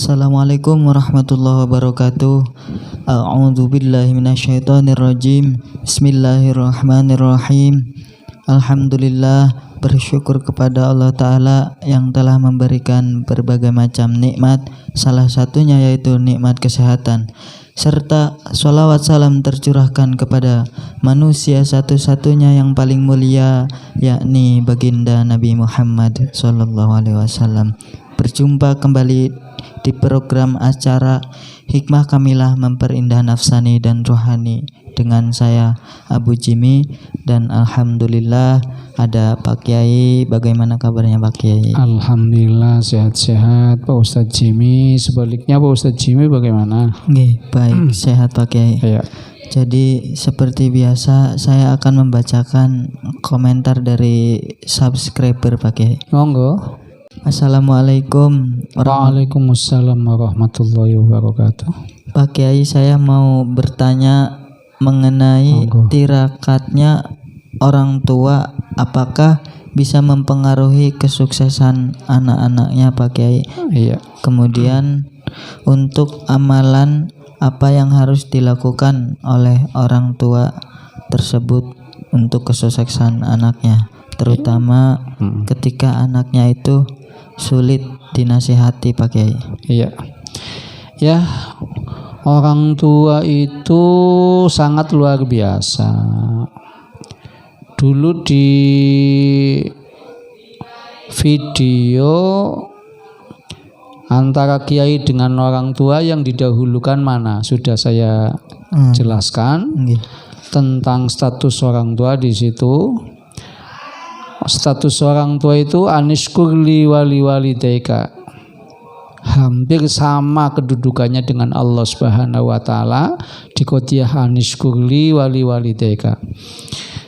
Assalamualaikum warahmatullahi wabarakatuh. A'udzu billahi minasyaitonir rajim. Bismillahirrahmanirrahim. Alhamdulillah, bersyukur kepada Allah Ta'ala yang telah memberikan berbagai macam nikmat, salah satunya yaitu nikmat kesehatan, serta sholawat salam tercurahkan kepada manusia satu-satunya yang paling mulia, yakni baginda Nabi Muhammad SAW. Berjumpa kembali di program acara Hikmah Kamilah Memperindah Nafsani dan Rohani dengan saya Abu Jimmy, dan alhamdulillah ada Pak Kiai. Bagaimana kabarnya Pak Kiai? Alhamdulillah sehat-sehat Pak Ustadz Jimmy. Sebaliknya Pak Ustadz Jimmy bagaimana? Baik, sehat Pak Kiai. Ya. Jadi seperti biasa saya akan membacakan komentar dari subscriber Pak Kiai. Monggo. Assalamualaikum Waalaikumsalam warahmatullahi wabarakatuh. Pak Kiai, saya mau bertanya mengenai tirakatnya orang tua, apakah bisa mempengaruhi kesuksesan anak-anaknya Pak Kiai? Iya. Kemudian untuk amalan apa yang harus dilakukan oleh orang tua tersebut untuk kesuksesan anaknya, terutama ketika anaknya itu sulit dinasihati Pak Kiai? Iya. Ya, orang tua itu sangat luar biasa. Dulu di video antara kiai dengan orang tua yang didahulukan mana? Sudah saya jelaskan tentang status orang tua di situ. Status orang tua itu anishkurli wali walidayka, hampir sama kedudukannya dengan Allah Subhanahu wa taala di qodiyah anishkurli wali walidayka.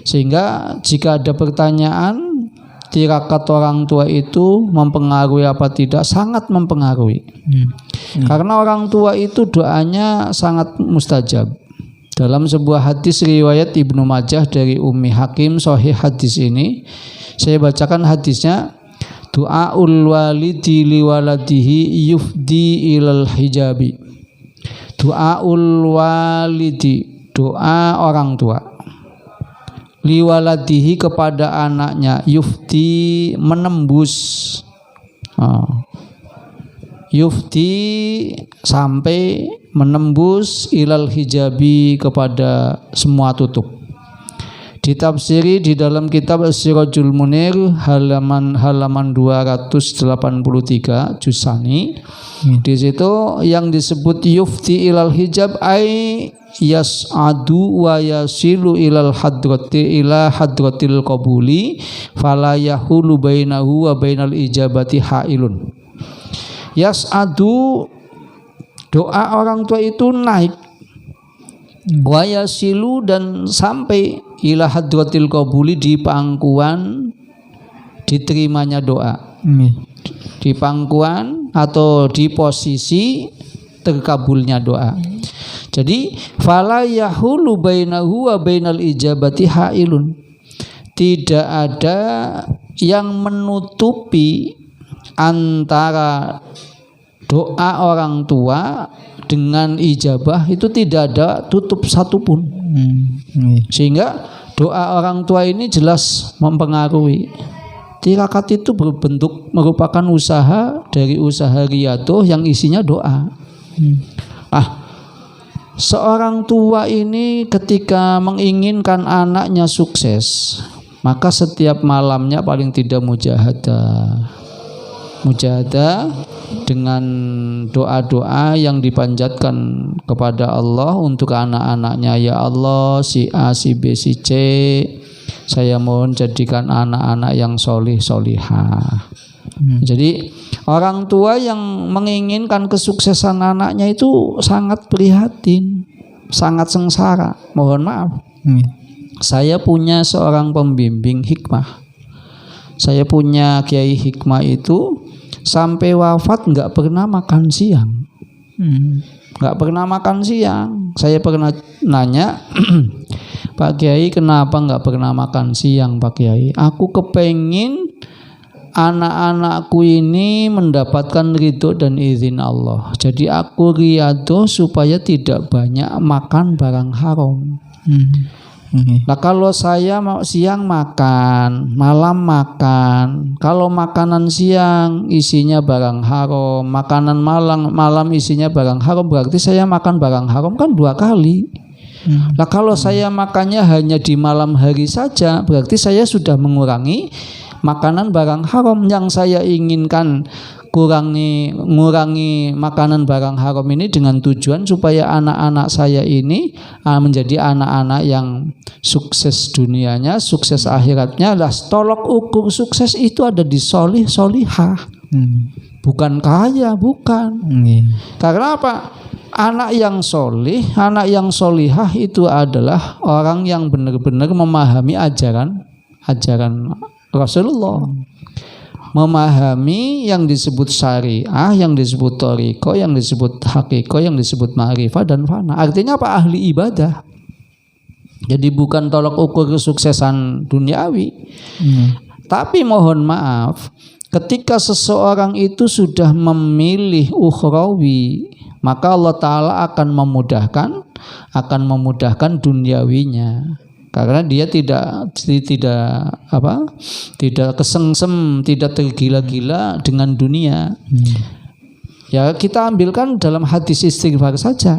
Sehingga jika ada pertanyaan tirakat orang tua itu mempengaruhi apa tidak, sangat mempengaruhi. Karena orang tua itu doanya sangat mustajab. Dalam sebuah hadis riwayat Ibnu Majah dari Ummi Hakim, sahih hadis ini, saya bacakan hadisnya. Du'aul walidi liwaladihi yufdi ilal hijabi. Du'aul walidi, doa orang tua, liwaladihi kepada anaknya, yufdi menembus, yufdi sampai menembus ilal hijabi kepada semua tutup. Ditafsiri di dalam kitab As-Sirajul Munir halaman 283 Jusani. Di situ yang disebut yufti ilal hijab ay yas'adu wa yasilu ilal hadrati ila hadratil qabuli fala yahulu bainahu wa bainal ijabati hailun. Yas'adu, doa orang tua itu naik, wa yasilu, dan sampai ila hadratil qabuli, di pangkuan diterimanya doa, di pangkuan atau di posisi terkabulnya doa. Jadi fala yahulu bainahu wa bainal ijabati hailun, tidak ada yang menutupi antara doa orang tua dengan ijabah, itu tidak ada tutup satupun. Sehingga doa orang tua ini jelas mempengaruhi. Tirakat itu berbentuk merupakan usaha dari usaha riyadhah yang isinya doa. Seorang tua ini ketika menginginkan anaknya sukses, maka setiap malamnya paling tidak mujahadah dengan doa-doa yang dipanjatkan kepada Allah untuk anak-anaknya. Ya Allah, si A, si B, si C, saya mohon jadikan anak-anak yang solih solihah. Jadi orang tua yang menginginkan kesuksesan anaknya itu sangat prihatin, sangat sengsara. Mohon maaf, saya punya seorang pembimbing hikmah. Saya punya kiai hikmah itu sampai wafat nggak pernah makan siang, nggak pernah makan siang. Saya pernah nanya, Pak Kiai, kenapa nggak pernah makan siang Pak Kiai? Aku kepengin anak-anakku ini mendapatkan ridho dan izin Allah. Jadi aku riyadhah supaya tidak banyak makan barang haram. Nah kalau saya mau siang makan, malam makan. Kalau makanan siang isinya barang haram, makanan malam isinya barang haram, berarti saya makan barang haram kan 2 kali. Nah kalau saya makannya hanya di malam hari saja, berarti saya sudah mengurangi makanan barang haram. Yang saya inginkan ngurangi makanan barang haram ini dengan tujuan supaya anak-anak saya ini menjadi anak-anak yang sukses dunianya, sukses akhiratnya. Lah tolok ukur sukses itu ada di solih solihah, bukan kaya, bukan. Karena apa? Anak yang solih, anak yang solihah itu adalah orang yang benar-benar memahami ajaran Rasulullah, memahami yang disebut syariah, yang disebut thariqah, yang disebut haqiqah, yang disebut ma'rifah dan fana. Artinya apa? Ahli ibadah. Jadi bukan tolak ukur kesuksesan duniawi. Tapi mohon maaf, ketika seseorang itu sudah memilih ukhrawi, maka Allah Ta'ala akan memudahkan duniawinya. Karena dia tidak kesengsem, tidak tergila-gila dengan dunia. Ya kita ambilkan dalam hadis istighfar saja.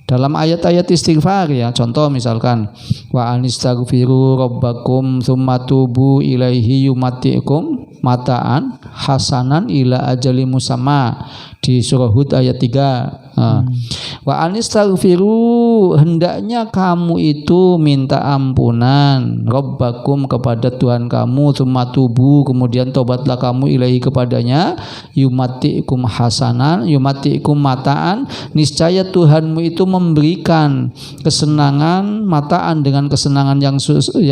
Dalam ayat-ayat istighfar ya, contoh misalkan wa anistaghfiru rabbakum tsumma tubu ilaihi yumatikum mataan hasanan ila ajali musamma di surah Hud ayat 3. Wa anistaghfiru, hendaknya kamu itu minta ampunan rabbakum kepada Tuhan kamu, tsumma tubu, kemudian tobatlah kamu ilahi kepadanya, yumatikum hasanan, yumatikum mataan, niscaya Tuhanmu itu memberikan kesenangan, mataan dengan kesenangan yang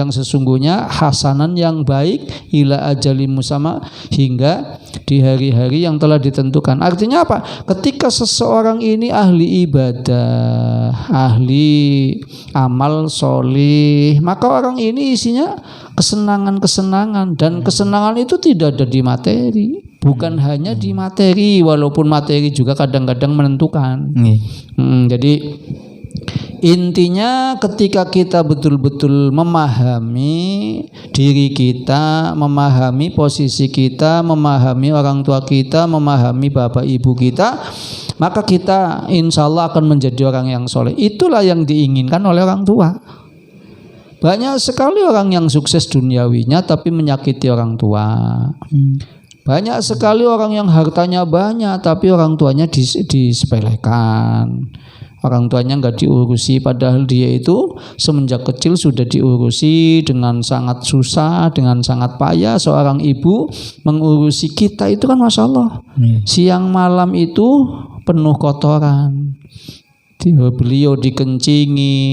sesungguhnya, hasanan yang baik, ila ajali musamma, hingga di hari-hari yang telah ditentukan. Artinya apa? Ketika seseorang ini ahli ibadah, ahli amal solih, maka orang ini isinya kesenangan-kesenangan, dan kesenangan itu tidak ada di materi, bukan hanya di materi, walaupun materi juga kadang-kadang menentukan. Jadi intinya ketika kita betul-betul memahami diri kita, memahami posisi kita, memahami orang tua kita, memahami bapak ibu kita, maka kita insya Allah akan menjadi orang yang soleh. Itulah yang diinginkan oleh orang tua. Banyak sekali orang yang sukses duniawinya tapi menyakiti orang tua. Banyak sekali orang yang hartanya banyak tapi orang tuanya disepelekan. Orang tuanya nggak diurusi, padahal dia itu semenjak kecil sudah diurusi dengan sangat susah, dengan sangat payah. Seorang ibu mengurusi kita itu kan Masya Allah. Siang malam itu penuh kotoran. Beliau dikencingi,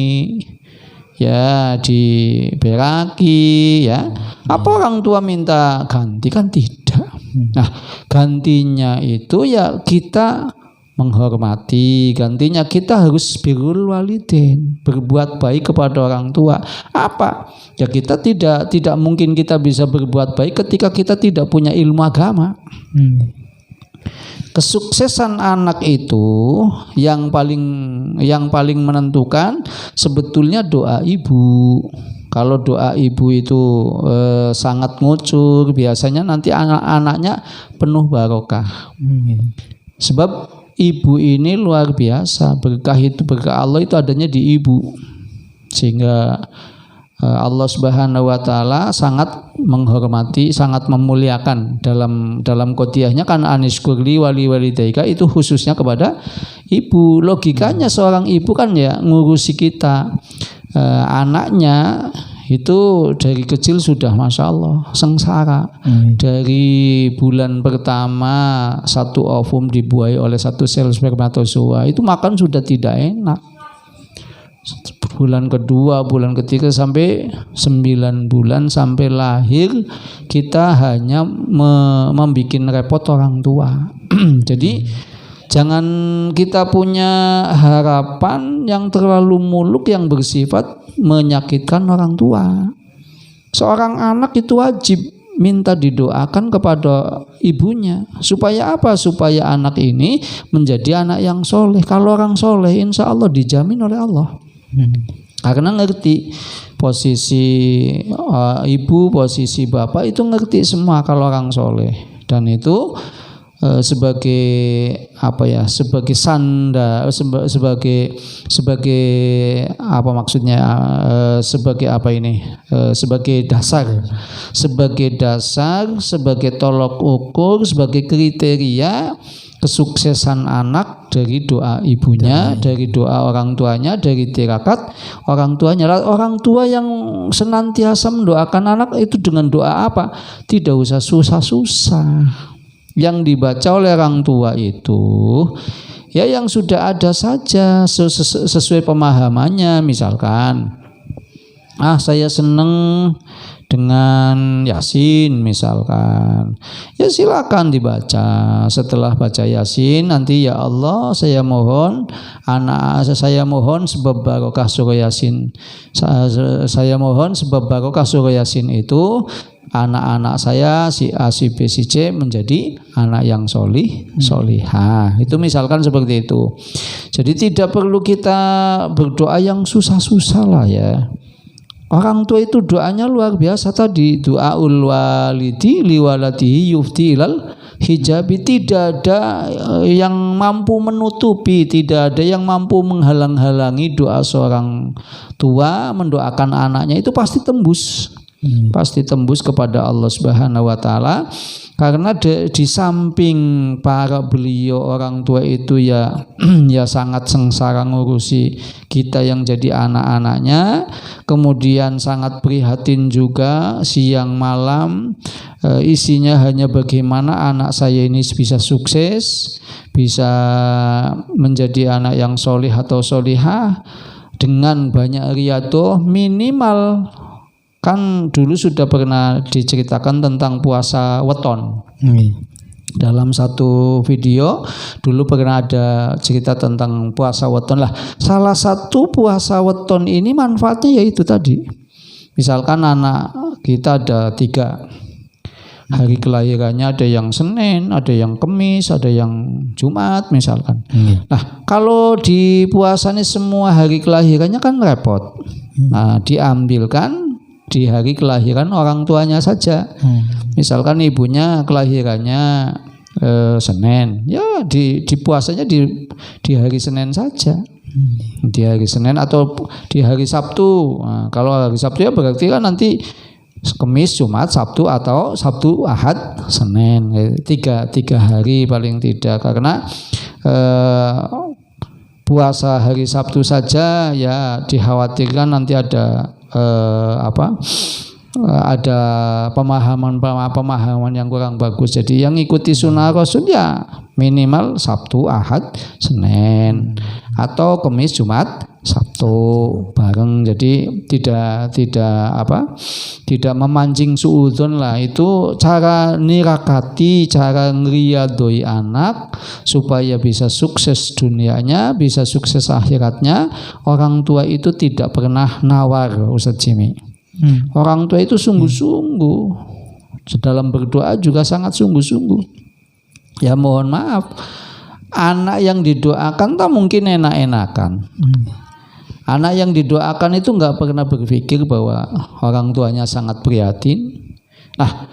ya diberaki, ya. Apa orang tua minta ganti? Kan tidak. Nah, gantinya itu ya kita menghormati, gantinya kita harus birrul walidain, berbuat baik kepada orang tua. Apa? Ya kita tidak mungkin kita bisa berbuat baik ketika kita tidak punya ilmu agama. Kesuksesan anak itu yang paling menentukan sebetulnya doa ibu. Kalau doa ibu itu sangat ngucur, biasanya nanti anak-anaknya penuh barokah. Sebab ibu ini luar biasa, berkah Allah itu adanya di ibu, sehingga Allah Subhanahu wa taala sangat menghormati, sangat memuliakan dalam qodiyahnya kan anishkurli wali walidaika, itu khususnya kepada ibu. Logikanya seorang ibu kan ya ngurusi kita, anaknya itu dari kecil sudah Masya Allah sengsara. Dari bulan pertama satu ovum dibuahi oleh satu sel spermatozoa, itu makan sudah tidak enak. Bulan kedua, bulan ketiga sampai 9 bulan sampai lahir, kita hanya membuat repot orang tua. Jadi jangan kita punya harapan yang terlalu muluk yang bersifat menyakitkan orang tua. Seorang anak itu wajib minta didoakan kepada ibunya. Supaya apa? Supaya anak ini menjadi anak yang soleh. Kalau orang soleh, insya Allah dijamin oleh Allah. Karena ngerti posisi ibu, posisi bapak itu ngerti semua kalau orang soleh. Dan itu sebagai apa ya, sebagai sandar, sebagai apa maksudnya, sebagai apa ini, sebagai dasar, sebagai tolok ukur, sebagai kriteria kesuksesan anak dari doa ibunya, dari doa orang tuanya, dari tirakat orang tuanya. Orang tua yang senantiasa mendoakan anak itu dengan doa apa? Tidak usah susah-susah. Yang dibaca oleh orang tua itu ya yang sudah ada saja sesuai pemahamannya. Misalkan saya seneng dengan Yasin misalkan, ya silakan dibaca. Setelah baca Yasin nanti, ya Allah saya mohon sebab barokah surah Yasin, saya mohon sebab barokah surah Yasin itu anak-anak saya si A, si B, si C menjadi anak yang solihah. Itu misalkan seperti itu. Jadi tidak perlu kita berdoa yang susah-susah lah ya. Orang tua itu doanya luar biasa tadi. Doaul walidi liwaladihi yufti ilal hijabi. Tidak ada yang mampu menutupi, tidak ada yang mampu menghalang-halangi doa seorang tua mendoakan anaknya. Itu pasti tembus. Pasti tembus kepada Allah Subhanahu wa taala. Karena di samping para beliau orang tua itu ya sangat sengsara ngurusi kita yang jadi anak-anaknya, kemudian sangat prihatin juga siang malam, isinya hanya bagaimana anak saya ini bisa sukses, bisa menjadi anak yang solih atau solihah dengan banyak riyadhah minimal. Kan dulu sudah pernah diceritakan tentang puasa weton. Dalam satu video dulu pernah ada cerita tentang puasa weton lah. Salah satu puasa weton ini manfaatnya yaitu tadi. Misalkan anak kita ada 3 hari kelahirannya, ada yang Senin, ada yang Kamis, ada yang Jumat misalkan. Nah kalau di puasa ini semua hari kelahirannya kan repot. Nah diambilkan di hari kelahiran orang tuanya saja. Misalkan ibunya kelahirannya Senin, ya di puasanya di hari Senin saja. Di hari Senin atau di hari Sabtu. Nah, kalau hari Sabtu ya berarti kan nanti Kamis, Jumat, Sabtu atau Sabtu, Ahad, Senin. 3 hari paling tidak. Karena puasa hari Sabtu saja ya dikhawatirkan nanti ada ada pemahaman yang kurang bagus. Jadi yang ikuti sunnah Rasul ya minimal Sabtu, Ahad, Senin atau Kamis, Jumat, Sabtu bareng. Jadi tidak memancing suudzon lah. Itu cara nirakati, cara ngriadoi anak supaya bisa sukses dunianya, bisa sukses akhiratnya. Orang tua itu tidak pernah nawar, Ustaz Jimmy. Orang tua itu sungguh-sungguh dalam berdoa juga sangat sungguh-sungguh. Ya mohon maaf, anak yang didoakan tak mungkin enak-enakan. Anak yang didoakan itu nggak pernah berpikir bahwa orang tuanya sangat prihatin. Nah,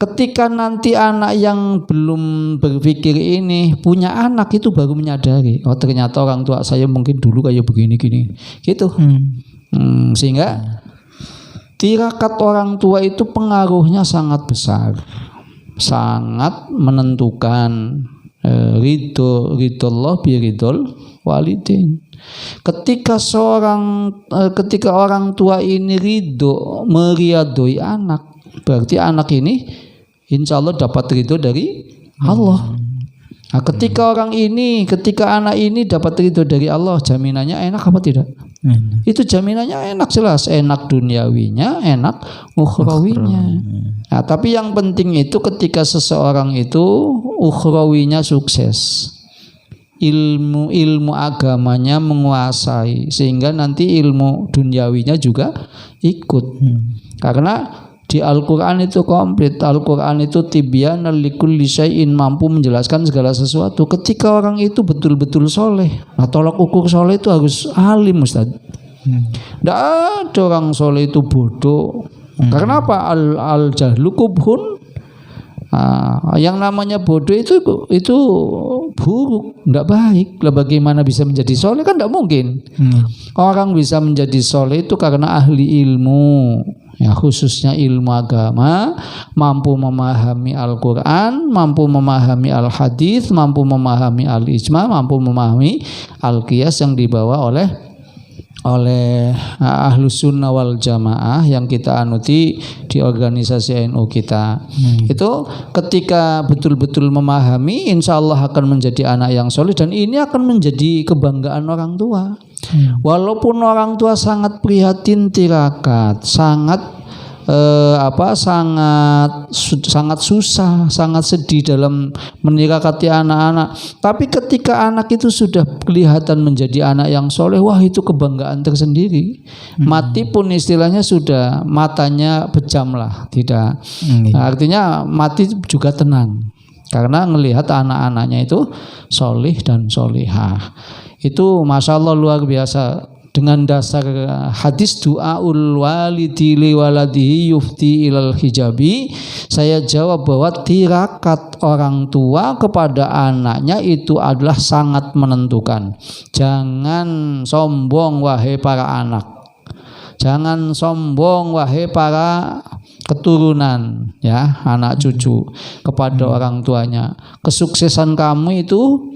ketika nanti anak yang belum berpikir ini punya anak itu baru menyadari, oh ternyata orang tua saya mungkin dulu kayak begini-gini, gitu. Sehingga tirakat orang tua itu pengaruhnya sangat besar, sangat menentukan. Ridho Allah bi ridhol walidin. Ketika orang tua ini ridho meriadoi anak, berarti anak ini insya Allah dapat ridho dari Allah. Nah, ketika anak ini dapat ridho dari Allah, jaminannya enak apa tidak? Itu jaminannya enak, jelas enak duniawinya, enak ukhrawinya. Nah, tapi yang penting itu ketika seseorang itu ukhrawinya sukses, ilmu agamanya menguasai, sehingga nanti ilmu duniawinya juga ikut. Karena Di Al-Quran itu komplit. Al-Quran itu tibyanan likulli syai'in, mampu menjelaskan segala sesuatu. Ketika orang itu betul-betul soleh, nah tolak ukur soleh itu harus alim, Ustaz. Tidak ada orang soleh itu bodoh. Karena apa? Al-jahlu kubhun. Yang namanya bodoh itu buruk, tidak baik. Lah bagaimana bisa menjadi soleh? Kan tidak mungkin. Orang bisa menjadi soleh itu karena ahli ilmu, ya khususnya ilmu agama, mampu memahami Al-Quran, mampu memahami Al-Hadis, mampu memahami Al-Ijma, mampu memahami Al-Qiyas yang dibawa oleh Ahlus Sunnah wal Jamaah yang kita anuti di organisasi NU kita. Itu ketika betul-betul memahami, insya Allah akan menjadi anak yang soleh, dan ini akan menjadi kebanggaan orang tua. Walaupun orang tua sangat prihatin tirakat, sangat sangat susah, sangat sedih dalam menirakati anak-anak. Tapi ketika anak itu sudah kelihatan menjadi anak yang soleh, wah itu kebanggaan tersendiri. Mati pun istilahnya sudah matanya pejam lah, tidak. Nah, artinya mati juga tenang karena melihat anak-anaknya itu solih dan solihah. Itu masya Allah luar biasa. Dengan dasar hadis du'aul walidi li waladihi yufti ilal hijabi, saya jawab bahwa tirakat orang tua kepada anaknya itu adalah sangat menentukan. Jangan sombong wahai para anak, jangan sombong wahai para keturunan, ya anak cucu, kepada orang tuanya. Kesuksesan kamu itu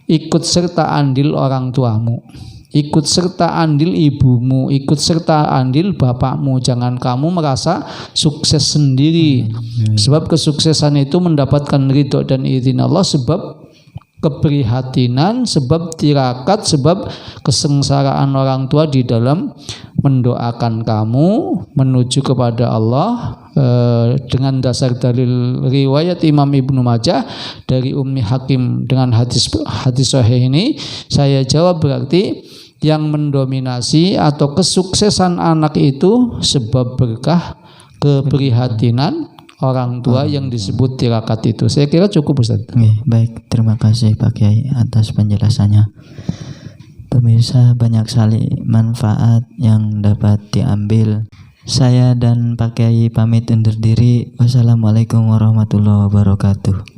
ikut serta andil orang tuamu, ikut serta andil ibumu, ikut serta andil bapakmu. Jangan kamu merasa sukses sendiri. Sebab kesuksesan itu mendapatkan ridho dan izin Allah, sebab keprihatinan, sebab tirakat, sebab kesengsaraan orang tua di dalam mendoakan kamu menuju kepada Allah. Dengan dasar dalil riwayat Imam Ibnu Majah dari Ummi Hakim dengan hadis sahih ini, saya jawab berarti yang mendominasi atau kesuksesan anak itu sebab berkah keprihatinan orang tua yang disebut tirakat itu. Saya kira cukup, Ustaz. Baik, terima kasih Pak Kiai atas penjelasannya. Pemirsa, banyak sekali manfaat yang dapat diambil. Saya dan Pak Kiai pamit undur diri. Wassalamualaikum warahmatullahi wabarakatuh.